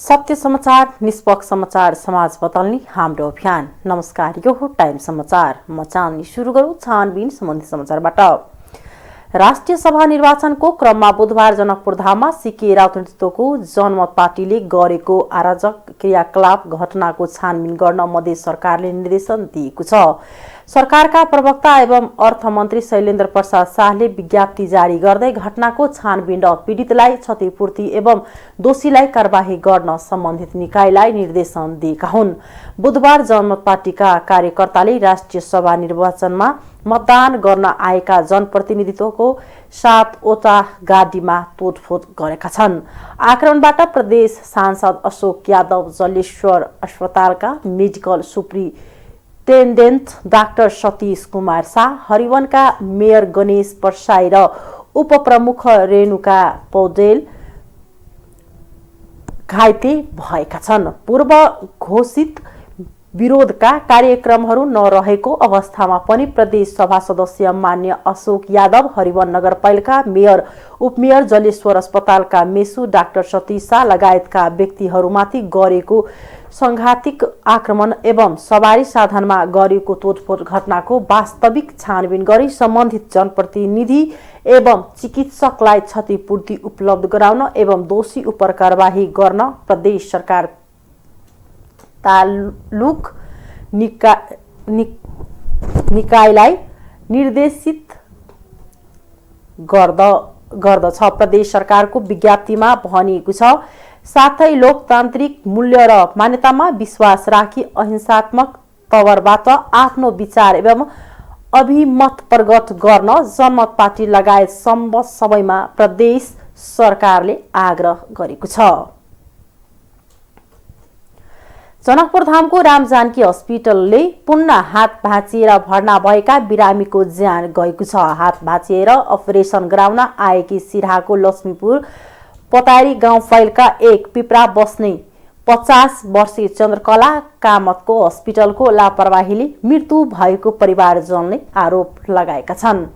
सत्य समाचार, निष्पक्ष समाचार, समाज बदल्ने हाम्रो अभियान। नमस्कार, यो हो टाइम समाचार। म चाहन्छु सुरु गरौँ छानबिन सम्बन्धी समाचारबाट। राष्ट्रिय सभा निर्वाचनको क्रममा बुधबार जनकपुरधाममा सीके राउत नेतृत्वको जनमत पार्टीले गरेको अराजक क्रियाकलाप घटनाको छानबिन गर्न मधेस सरकारले निर्देशन दिएको छ। सरकारका प्रवक्ता एवं अर्थमन्त्री शैलेन्द्र प्रसाद शाहले विज्ञप्ति जारी गर्दै घटनाको छानबिन र पीडितलाई क्षतिपूर्ति एवं दोषीलाई कारबाही गर्न सम्बन्धित निकायलाई निर्देशन दिएका हुन्। बुधबार जनमत पार्टीका कार्यकर्ताले राष्ट्रिय सभा निर्वाचनमा मतदान गर्न आएका जनप्रतिनिधित्वको 7वटा गाडीमा तोडफोड गरेका छन्। आक्रमणबाट प्रदेश सांसद अशोक यादव, जलेश्वर अस्पतालका medical superintendent doctor Satish Kumar Shah, हरिवनका मेयर गणेश परसाई र उपप्रमुख रेणुका पौडेल घाइते भएका छन्। पूर्व घोषित विरोधका कार्यक्रमहरू नरहेको अवस्थामा पनि प्रदेश सभा सदस्य मान्य अशोक यादव, हरिवन नगरपालिका मेयर उपमेयर जलेश्वर अस्पतालका मेसु डाक्टर सतीश शाह लगायतका व्यक्तिहरूमाथि गरेको संघातिक आक्रमण एवं सवारी साधनमा गरिएको तोडफोड घटनाको वास्तविक छानबिन गरी सम्बन्धित जनप्रतिनिधि एवं चिकित्सकलाई क्षतिपूर्ति उपलब्ध गराउन एवं दोषी उप कारबाही गर्न प्रदेश सरकार तालुक निकायलाई निर्देशित गर्दछ। प्रदेश सरकारको विज्ञप्तिमा भनिएको छ, साथै लोकतान्त्रिक मूल्य र मान्यतामा विश्वास राखी अहिंसात्मक तवरबाट आफ्नो विचार एवं अभिमत प्रकट गर्न जनमत पार्टी लगायत सबैमा प्रदेश सरकारले आग्रह गरेको छ। जनकपुरधामको रामजानकी अस्पतालले पुनः हात भाँचिएर भर्ना भएका बिरामीको ज्यान गएको छ। हात भाँचिएर अपरेसन गराउन आएकी सिराहाको लक्ष्मीपुर पतारी गाउँपालिका एक पिप्रा बस्ने 50 वर्षीय चन्द्रकला कामतको अस्पतालको लापरवाहीले मृत्यु भएको परिवारजनले आरोप लगाएका छन्।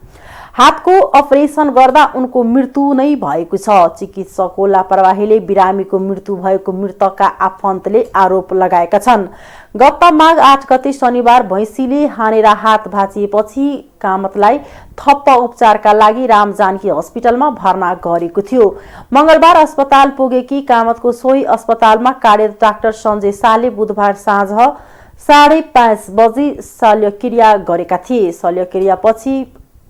हातको अपरेसन गर्दा उनको मृत्यु नै भएको छ। चिकित्सकको लापरवाहीले बिरामीको मृत्यु भएको मृतकका आफन्तले आरोप लगाएका छन्। गत माघ 8 गते शनिबार भैँसीले हानेर हात भाँचिएपछि कामतलाई थप उपचारका लागि रामजानकी अस्पतालमा भर्ना गरेको थियो। मंगलबार अस्पताल पुगेकी कामतको सोही अस्पतालमा कार्यरत डाक्टर सञ्जय शाहले बुधबार साँझ 5:30 बजी शल्यक्रिया गरेका थिए। शल्यक्रियापछि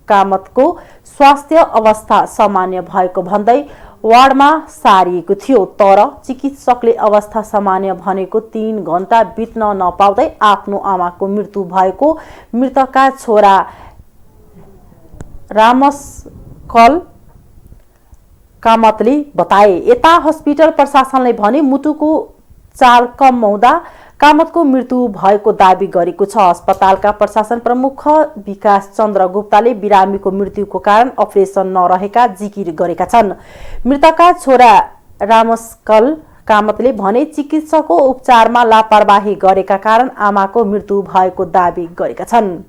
कामतको स्वास्थ्य अवस्था सामान्य भएको भन्दै वार्डमा सारिएको थियो, तर चिकित्सकले अवस्था सामान्य भनेको 3 घण्टा बित्न नपाउँदै आफ्नो आमाको मृत्यु भएको मृतकका छोरा रामस्कल कामतले बताए। यता अस्पताल प्रशासनले भने मुटुको चाल कम हुँदा कामतको मृत्यु भएको दावी गरेको छ। अस्पतालका प्रशासन प्रमुख विकास चन्द्र गुप्ताले बिरामीको मृत्युको कारण अपरेसन नरहेका जिकिर गरेका छन्। मृतकका छोरा रामस्कल कामतले भने चिकित्सकको उपचारमा लापरवाही गरेका कारण आमाको मृत्यु भएको दावी गरेका छन्।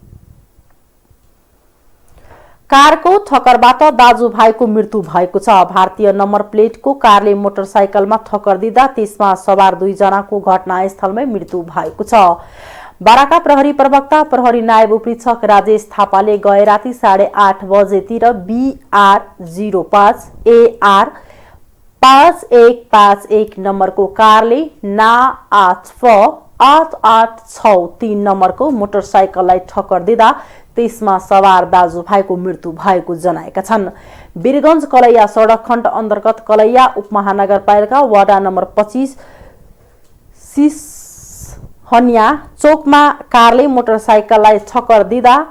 कारको ठक्करबाट दाजुभाइको मृत्यु भएको छ। भारतीय नम्बर प्लेटको कारले मोटरसाइकलमा ठक्कर दिँदा त्यसमा सवार 2 जनाको घटनास्थलमै मृत्यु भएको छ। बाराका प्रहरी प्रवक्ता प्रहरी नायब उपरीक्षक राजेश थापाले गए राति 8:30 बजेतिर BR 05 AR 5151 नम्बरको कारले ना 8863 नम्बरको मोटरसाइकललाई ठक्कर दिँदा त्यसमा सवार दाजुभाइको मृत्यु भएको जनाएका छन्। वीरगञ्ज कलैया सडक खण्ड अन्तर्गत कलैया उपमहानगरपालिका वडा नम्बर 25 सिसहनिया चोकमा कारले मोटरसाइकललाई ठक्कर दिँदा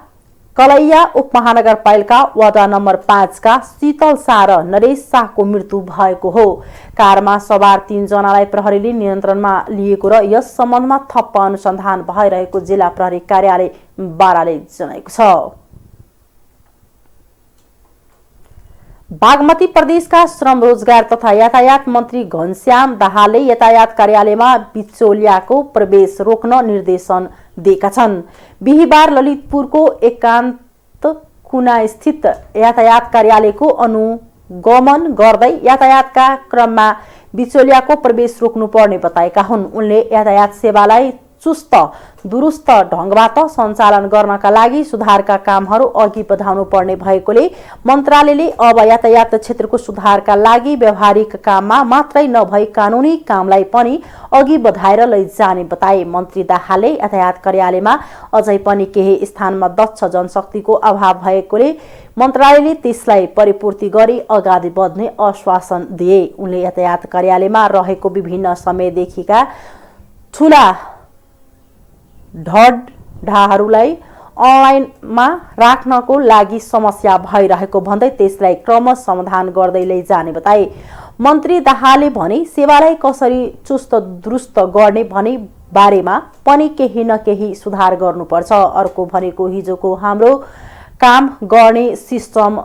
कलैया उपमहानगरपालिका वडा नम्बर 5 का शीतल शाह र नरेश शाहको मृत्यु भएको हो। कारमा सवार 3 जनालाई प्रहरीले नियन्त्रणमा लिएको र यस सम्बन्धमा थप अनुसन्धान भइरहेको जिल्ला प्रहरी कार्यालय बाराले जनाएको छ। बागमती प्रदेशका श्रम रोजगार तथा यातायात मन्त्री घनश्याम दाहालले यातायात कार्यालयमा बिचौलियाको प्रवेश रोक्न निर्देशन दिएका छन्। बिहिबार ललितपुरको एकान्त कुना स्थित यातायात कार्यालयको गमन गर्दै यातायातका क्रममा बिचौलियाको प्रवेश रोक्नुपर्ने बताएका हुन्। उनले यातायात सेवालाई चुस्त दुरुस्त ढङ्गबाट सञ्चालन गर्नका लागि सुधारका कामहरू अघि बढाउनु पर्ने भएकोले मन्त्रालयले अब यातायात क्षेत्रको सुधारका लागि व्यावहारिक काममा मात्रै नभई कानुनी कामलाई पनि अघि बढाएर लैजाने बताए। मन्त्री दाहालले यातायात कार्यालयमा अझै पनि केही स्थानमा दक्ष जनशक्तिको अभाव भएकोले मन्त्रालयले त्यसलाई परिपूर्ति गरी अगाडि बढ्ने आश्वासन दिए। उनले यातायात कार्यालयमा रहेको विभिन्न समयदेखिका ठूला ढडाहरूलाई अनलाइनमा राख्नको लागि समस्या भइरहेको भन्दै त्यसलाई क्रमशः समाधान गर्दै लैजाने बताए। मन्त्री दाहालले भने सेवालाई कसरी चुस्त दुरुस्त गर्ने भन्ने बारेमा पनि केही न केही सुधार गर्नुपर्छ। अर्को भनेको हिजोको हाम्रो काम गर्ने सिस्टम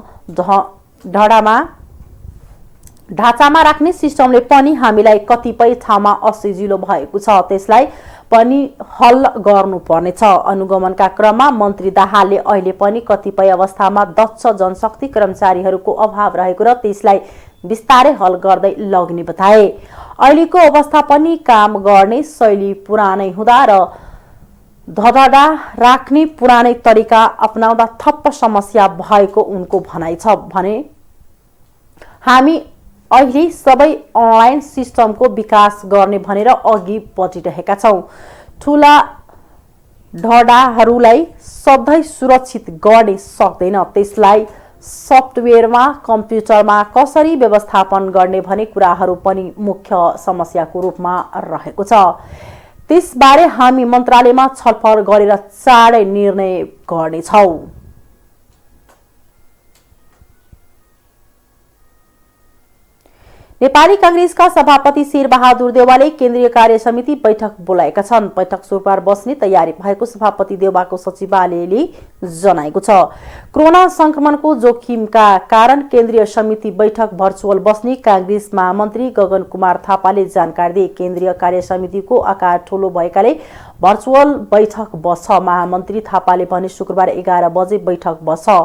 ढाँचामा राख्ने सिस्टमले पनि हामीलाई कतिपय ठाउँमा असजिलो भएको छ, त्यसलाई पनि हल गर्नुपर्नेछ। अनुगमनका क्रममा मन्त्री दाहालले अहिले पनि कतिपय अवस्थामा दक्ष जनशक्ति कर्मचारीहरूको अभाव रहेको र त्यसलाई बिस्तारै हल गर्दै लग्ने बताए। अहिलेको अवस्था पनि काम गर्ने शैली पुरानै हुँदा र धडा राख्ने पुरानै तरिका अपनाउँदा थप समस्या भएको उनको भनाइ छ भने हामी अहिले सबै अनलाइन सिस्टमको विकास गर्ने भनेर अघि बढिरहेका छौँ। ठूला ढडाहरूलाई सधैँ सुरक्षित गर्न सक्दैन, त्यसलाई सफ्टवेयरमा कम्प्युटरमा कसरी व्यवस्थापन गर्ने भन्ने कुराहरू पनि मुख्य समस्याको रूपमा रहेको छ। त्यसबारे हामी मन्त्रालयमा छलफल गरेर चाँडै निर्णय गर्नेछौँ। नेपाली कांग्रेसका सभापति शेरबहादुर देउवाले केन्द्रीय कार्य समिति बैठक बोलाएका छन्। बैठक सोमबार बस्ने तयारी भएको सभापति देउवाको सचिवालयले जनाएको छ। कोरोना संक्रमणको जोखिमका कारण केन्द्रीय समिति बैठक भर्चुअल बस्ने कांग्रेस महामन्त्री गगन कुमार थापाले जानकारी दिए। केन्द्रीय कार्य समितिको आकार ठूलो भएकाले भर्चुअल बैठक बस्छ। महामन्त्री थापाले भने शुक्रबार 11 बजे बैठक बस्छ।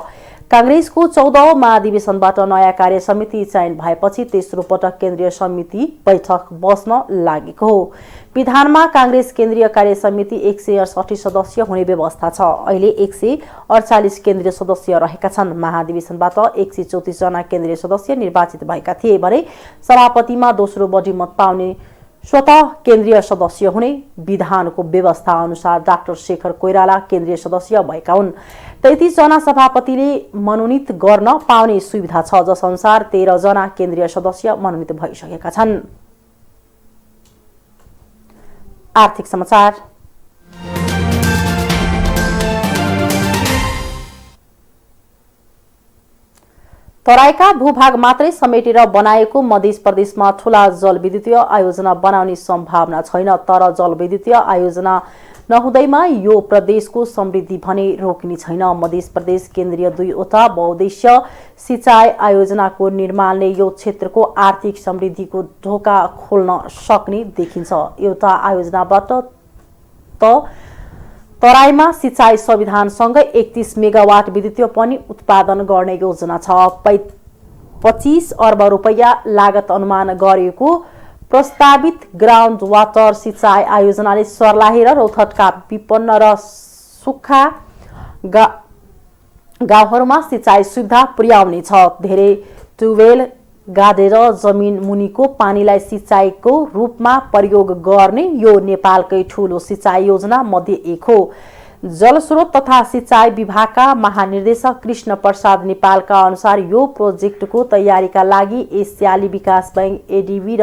कांग्रेसको 14औं महाधिवेशनबाट नयाँ कार्य समिति चयन भएपछि तेस्रो पटक केन्द्रीय समिति बैठक बस्न लागेको हो। विधानमा कांग्रेस केन्द्रीय कार्य समिति 168 सदस्य हुने व्यवस्था छ। अहिले 148 केन्द्रीय सदस्य रहेका छन्। महाधिवेशनबाट 134 जना केन्द्रीय सदस्य निर्वाचित भएका थिए भने सभापतिमा दोस्रो बढी मत पाउने स्वतः केन्द्रीय सदस्य हुने विधानको व्यवस्था अनुसार डाक्टर शेखर कोइराला केन्द्रीय सदस्य भएका हुन्। 33 जना सभापतिले मनोनित गर्न पाउने सुविधा छ, जसअनुसार 13 जना केन्द्रीय सदस्य मनोनित भइसकेका छन्। आर्थिक समाचार। तराईका भूभाग मात्रै समेटेर बनाएको मध्य प्रदेशमा ठूला जलविद्युतीय आयोजना बनाउने सम्भावना छैन। तर जलविद्युतीय आयोजना नहुँदैमा यो प्रदेशको समृद्धि भने रोक्ने छैन। मध्य प्रदेश केन्द्रीय 2वटा बहुउद्देश्य सिंचाई आयोजनाको निर्माणले यो क्षेत्रको आर्थिक समृद्धिको ढोका खोल्न सक्ने देखिन्छ। एउटा आयोजनाबाट तराईमा सिंचाई संविधानसँगै 31 मेगावाट विद्युत पनि उत्पादन गर्ने योजना छ। 25 अर्ब रुपैयाँ लागत अनुमान गरिएको प्रस्तावित ग्राउन्ड वाटर सिंचाई आयोजनाले सर्लाही र रौतहटका विपन्न र सुक्खा गाउँहरूमा सिंचाई सुविधा पुर्याउनेछ। धेरै ट्युबवेल गाडेर जमिन मुनिको पानीलाई सिंचाईको रूपमा प्रयोग गर्ने यो नेपालकै ठूलो सिंचाई योजना मध्ये एक हो। जलस्रोत तथा सिंचाई विभागका महानिर्देशक कृष्ण प्रसाद नेपालका अनुसार यो प्रोजेक्टको तयारीका लागि एसियाली विकास बैंक एडीबी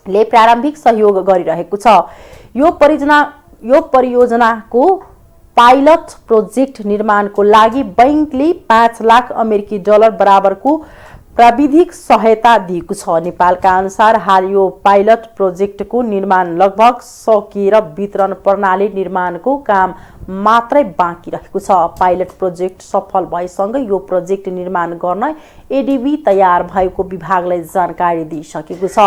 ले प्रारम्भिक सहयोग गरिरहेको छ। यो परियोजनाको पाइलट प्रोजेक्ट निर्माणको लागि बैंकले 5 लाख अमेरिकी डलर बराबरको प्राविधिक सहायता दिएको छ। नेपालका अनुसार हाल यो पाइलट प्रोजेक्टको निर्माण लगभग सकिएर वितरण प्रणाली निर्माणको काम मात्रै बाँकी रहेको छ। पाइलट प्रोजेक्ट सफल भएसँगै यो प्रोजेक्ट निर्माण गर्न एडीबी तयार भएको विभागलाई जानकारी दिइसकेको छ।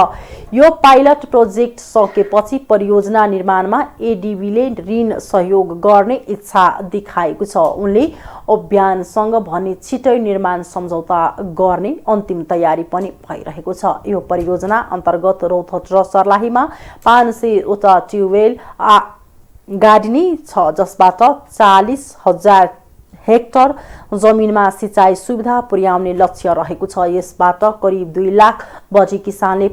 यो पाइलट प्रोजेक्ट सकेपछि परियोजना निर्माणमा एडीबीले ऋण सहयोग गर्ने इच्छा देखाएको छ। उनले अभियानसँग भने छिटै निर्माण सम्झौता गर्ने अन्तिम तयारी पनि भइरहेको छ। यो परियोजना अन्तर्गत रौतहट र सर्लाहीमा 500 वटा ट्युबवेल गाडिने छ, जसबाट 40,000 हेक्टर जमिनमा सिँचाइ सुविधा पुर्याउने लक्ष्य रहेको छ। यसबाट करिब 2 लाख बढी किसानले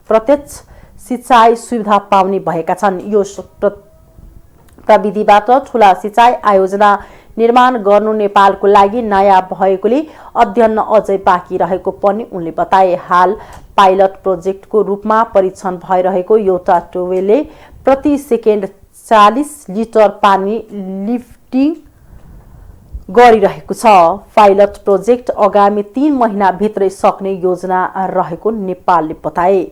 प्रत्यक्ष सिँचाइ सुविधा पाउने भएका छन्। यो प्रविधिबाट ठूला सिँचाइ आयोजना निर्माण गर्नु नेपालको लागि नयाँ भएकोले अध्ययन अझै बाँकी रहेको पनि उनले बताए। हाल पाइलट प्रोजेक्टको रूपमा परीक्षण भइरहेको एउटा ट्युबवेलले प्रति सेकेन्ड 40 लिटर पानी लिफ्टिङ गरिरहेको छ। पाइलट प्रोजेक्ट आगामी 3 महिनाभित्रै सक्ने योजना रहेको नेपालले बताए।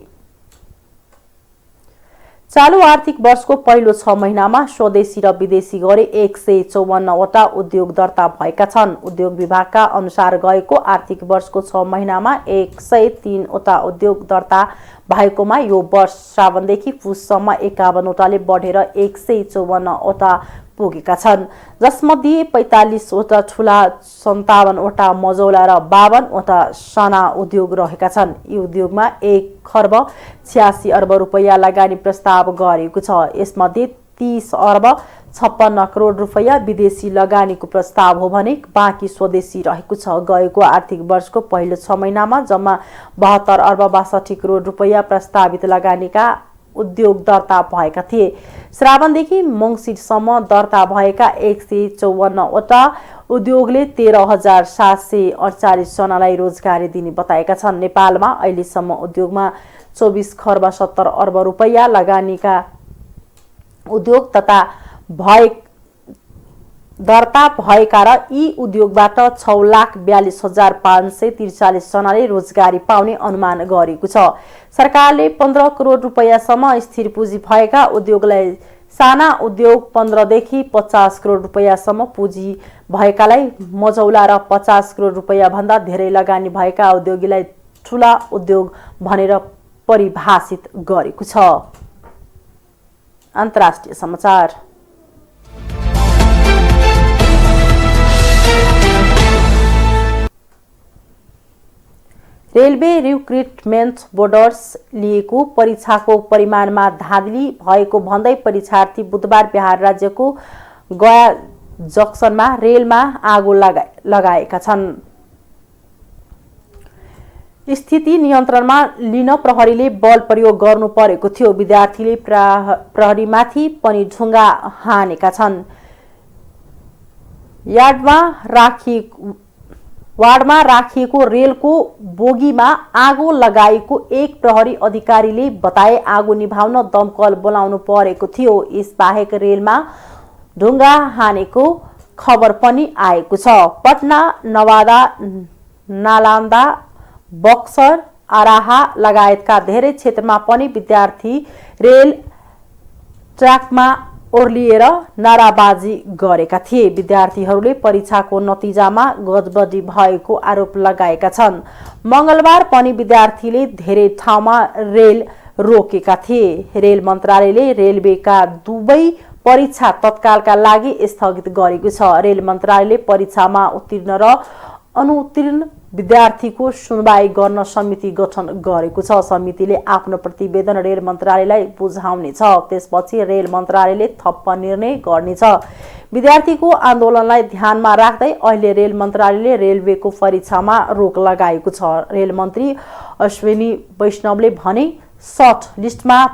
चालू आर्थिक वर्षको पहिलो 6 महिनामा स्वदेशी र विदेशी गरी 154 वटा उद्योग दर्ता भएका छन्। उद्योग विभागका अनुसार गएको आर्थिक वर्षको 6 महिनामा 103 वटा उद्योग दर्ता भएकोमा यो वर्ष श्रावणदेखि पुससम्म 51 वटाले बढेर 154 वटा पुगेका छन्, जसमध्ये 45 वटा ठूला, 57 वटा मझौला र 52 वटा साना उद्योग रहेका छन्। यी उद्योगमा 1 खर्ब 86 अर्ब रुपैयाँ लगानी प्रस्ताव गरेको छ। यसमध्ये 30 अर्ब 56 करोड रुपैयाँ विदेशी लगानीको प्रस्ताव हो भने बाँकी स्वदेशी रहेको छ। गएको आर्थिक वर्षको पहिलो 6 महिनामा जम्मा 72 अर्ब 62 करोड रुपैयाँ प्रस्तावित लगानीका उद्योग दर्ता भएका थिए। श्रावणदेखि मङ्सिरसम्म दर्ता भएका 154 वटा उद्योगले 13,748 जनालाई रोजगारी दिने बताएका छन्। नेपालमा अहिलेसम्म उद्योगमा 24 खर्ब 70 अर्ब रुपैयाँ लगानीका उद्योग तथा दर्ता भएका र यी उद्योगबाट 6,42,543 जनाले रोजगारी पाउने अनुमान गरेको छ। सरकारले 15 करोड रुपैयाँसम्म स्थिर पुँजी भएका उद्योगलाई, साना उद्योग 15 देखि 50 करोड रुपैयाँसम्म पुँजी भएकालाई मझौला र 50 करोड रुपैयाँ भन्दा धेरै लगानी भएका उद्योगीलाई ठूला उद्योग भनेर परिभाषित गरेको छ। अन्तर्राष्ट्रिय समाचार। रेलवे रिक्रुटमेन्ट बोर्डर्स लिएको परीक्षाको परिमाणमा धाँधली भएको भन्दै परीक्षार्थी बुधबार बिहार राज्यको गया जक्सनमा रेलमा आगो लगाएका छन्। स्थिति नियन्त्रणमा लिन प्रहरीले बल प्रयोग गर्नु परेको थियो। विद्यार्थीले प्रहरीमाथि पनि ढुङ्गा हानेका छन्। वार्डमा राखिएको रेलको बोगीमा आगो लगाएको एक प्रहरी अधिकारीले बताए। आगो निभाउन दमकल बोलाउनु परेको थियो। यसबाहेक रेलमा ढुङ्गा हानेको खबर पनि आएको छ। पटना, नवादा, नालन्दा, बक्सर, आराहा लगायतका धेरै क्षेत्रमा पनि विद्यार्थी रेल ट्र्याकमा ओर्लिएर नाराबाजी गरेका थिए। विद्यार्थीहरूले परीक्षाको नतिजामा गडबडी भएको आरोप लगाएका छन्। मंगलबार पनि विद्यार्थीले धेरै ठाउँमा रेल रोकेका थिए। रेल मन्त्रालयले रेलवेका दुवै परीक्षा तत्कालका लागि स्थगित गरेको छ। रेल मन्त्रालयले परीक्षामा उत्तीर्ण र अनुत्तीर्ण विद्यार्थीको सुनवाई गर्न समिति गठन गरेको छ। समितिले आफ्नो प्रतिवेदन रेल मन्त्रालयलाई बुझाउनेछ। त्यसपछि रेल मन्त्रालयले थप निर्णय गर्नेछ। विद्यार्थीको आन्दोलनलाई ध्यानमा राख्दै अहिले रेल मन्त्रालयले रेलवेको परीक्षामा रोक लगाएको छ। रेल मन्त्री अश्विनी वैष्णवले भने सर्ट लिस्टमा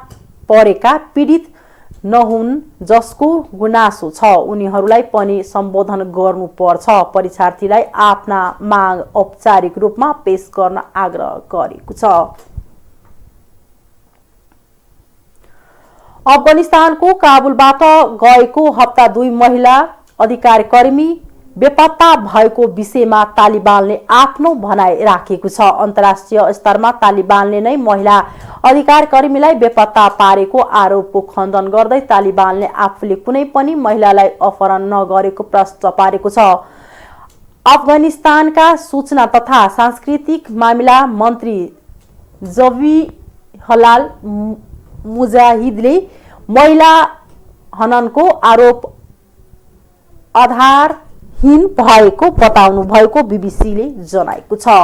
परेका पीडित नहुन् जसको गुनासो छ उनीहरूलाई पनि सम्बोधन गर्नुपर्छ। परीक्षार्थीलाई आफ्ना माग औपचारिक रूपमा पेश गर्न आग्रह गरेको छ। अफगानिस्तानको काबुलबाट गएको हप्ता 2 महिला अधिकारकर्मी बेपत्ता भएको विषयमा तालिबानले आफ्नो भनाइ राखेको छ। अन्तर्राष्ट्रिय स्तरमा तालिबानले नै महिला अधिकार कर्मीलाई बेपत्ता पारेको आरोपको खण्डन गर्दै तालिबानले आफूले कुनै पनि महिलालाई अपहरण नगरेको प्रश्न पारेको छ। अफगानिस्तानका सूचना तथा सांस्कृतिक मामिला मन्त्री जबिहलाल मुजाहिदले महिला हननको आरोप आधारहीन भएको बताउनु भएको बीबीसीले जनाएको छ।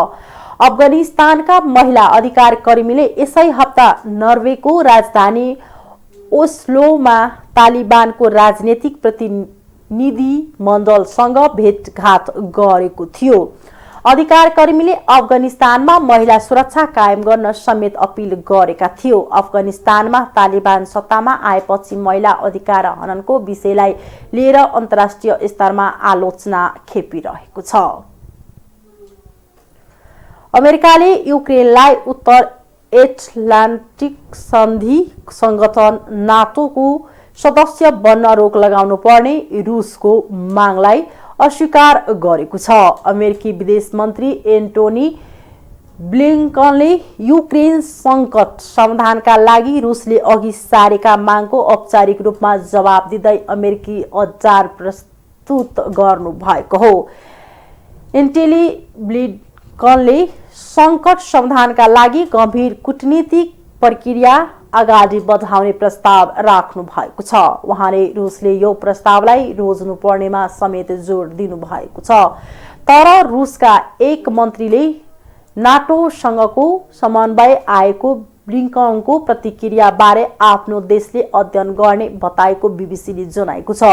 अफगानिस्तानका महिला अधिकार कर्मीले यसै हप्ता नर्वेको राजधानी ओस्लोमा तालिबानको राजनीतिक प्रतिनिधि मण्डलसँग भेटघाट गरेको थियो। अधिकार कर्मीले अफगानिस्तानमा महिला सुरक्षा कायम गर्न समेत अपील गरेका थियो। अफगानिस्तानमा तालिबान सत्तामा आएपछि महिला अधिकार हननको विषयलाई लिएर अन्तर्राष्ट्रिय स्तरमा आलोचना खेपिरहेको छ। अमेरिकाले युक्रेनलाई उत्तर एटलान्टिक सन्धि संगठन नाटोको सदस्य बन्न रोक लगाउनु पर्ने रुसको मागलाई अस्वीकार गरेको छ। अमेरिकी विदेश मन्त्री एन्टोनी ब्लिङ्कनले युक्रेन सङ्कट समाधानका लागि रुसले अघि सारेका मागको औपचारिक रूपमा जवाब दिँदै अमेरिकी अचार प्रस्तुत गर्नु भएको हो। एन्टोनी ब्लिङ्कनले सङ्कट समाधानका लागि गम्भीर कूटनीतिक प्रक्रिया अगाडि बढाउने प्रस्ताव राख्नु भएको छ। उहाँले रुसले यो प्रस्तावलाई रोज्नु पर्नेमा समेत जोड दिनु भएको छ। तर रुसका एक मन्त्रीले नाटोसँगको समन्वय आएको ब्लिङ्कनको प्रतिक्रिया बारे आफ्नो देशले अध्ययन गर्ने बताएको बीबीसीले जनाएको छ।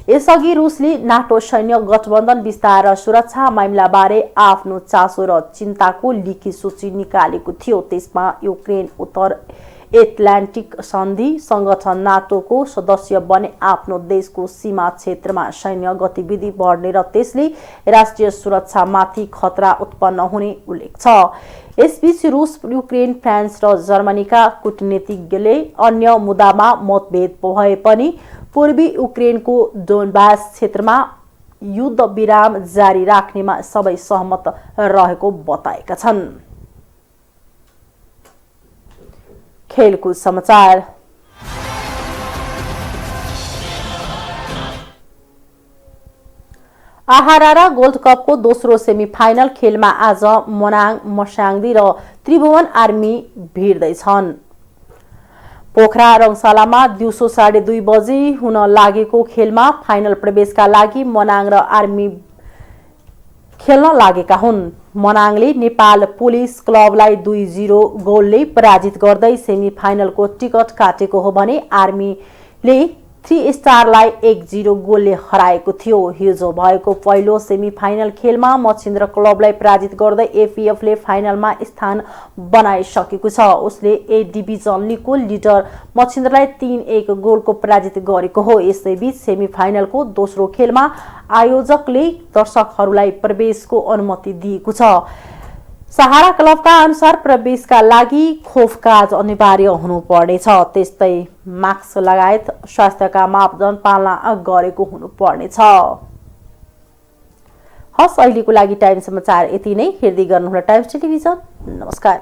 यसअघि रुसले नाटो सैन्य गठबन्धन विस्तार र सुरक्षा मामिलाबारे आफ्नो चासो र चिन्ताको लिखित सूची निकालेको थियो। त्यसमा युक्रेन उत्तर एटलान्टिक सन्धि संगठन नाटोको सदस्य बने, आफ्नो देशको सीमा क्षेत्रमा सैन्य गतिविधि बढ्ने र त्यसले राष्ट्रिय सुरक्षामाथि खतरा उत्पन्न हुने उल्लेख छ। यसबीच रुस, युक्रेन, फ्रान्स र जर्मनीका कूटनीतिज्ञले अन्य मुद्दामा मतभेद भए पनि पूर्वी युक्रेनको डोनबास क्षेत्रमा युद्ध विराम जारी राख्नेमा सबै सहमत रहेको बताएका छन्। खेलकुद समाचार। आहारा गोल्ड कपको दोस्रो सेमिफाइनल खेलमा आज मनाङ मस्याङदी र त्रिभुवन आर्मी भिड्दैछन्। पोखरा रङशालामा दिउँसो 2:30 बजे हुन लागेको खेलमा फाइनल प्रवेशका लागि मनाङ र आर्मी खेल्न लागेका हुन्। मनाङले नेपाल पुलिस क्लबलाई 2-0 गोलले पराजित गर्दै सेमिफाइनलको टिकट काटेको हो भने आर्मीले 3 स्टारलाई 1-0 गोलले हराएको थियो। हिजो भएको पहिलो सेमिफाइनल खेलमा मछिन्द्र क्लबलाई पराजित गर्दै एफएफले फाइनलमा स्थान बनाइसकेको छ। उसले ए डिभिजन लिगको लिडर मछिन्द्रलाई 3-1 गोलको पराजित गरेको हो। यसैबीच सेमिफाइनलको दोस्रो खेलमा आयोजकले दर्शकहरूलाई प्रवेशको अनुमति दिएको छ। सहारा क्लबका अनुसार प्रवेशका लागि खोप कार्ड अनिवार्य हुनुपर्नेछ। त्यस्तै मास्क लगायत स्वास्थ्यका मापदण्ड पालना गरेको हुनुपर्नेछ। हस्, अहिलेको लागि टाइम समाचार यति नै। हेर्दै गर्नुहोला टाइम्स टेलिभिजन। नमस्कार।